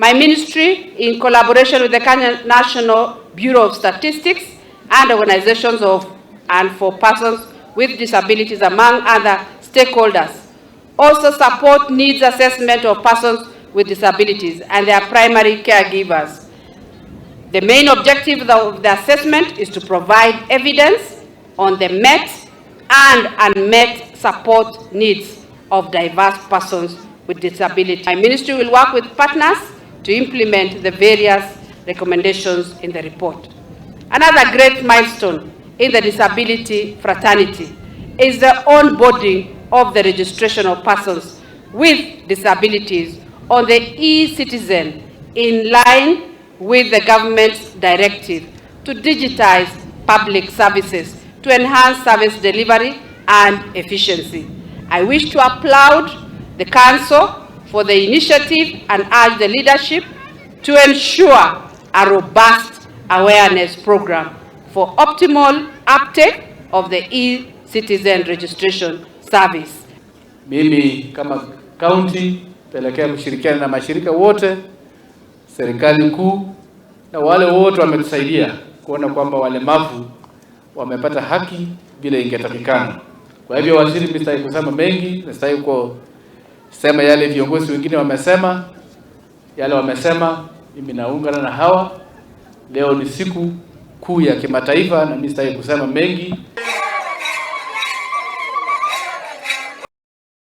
My ministry, in collaboration with the Kenya National Bureau of Statistics and organizations of and for persons with disabilities, among other stakeholders, also support needs assessment of persons with disabilities and their primary caregivers. The main objective of the assessment is to provide evidence on the met and unmet support needs of diverse persons with disability. My ministry will work with partners to implement the various recommendations in the report. Another great milestone in the disability fraternity is the onboarding of the registration of persons with disabilities on the e-citizen, in line with the government's directive to digitize public services to enhance service delivery and efficiency. I wish to applaud the Council for the initiative and urge the leadership to ensure a robust awareness program for optimal uptake of the e-citizen registration service. Mimi kama county pelekea kushirikiana na mashirika wote, serikali kuu na wale wote wametusaidia kuona kwamba walemavu wamepata haki bila ingetakikana. Kwa hivyo waziri mstahili kusema mengi, mstahili kusema yale viongozi wengine wamesema, yale wamesema, mimi naungana na hawa. Leo ni siku kuu ya kimataifa na mstahili kusema mengi.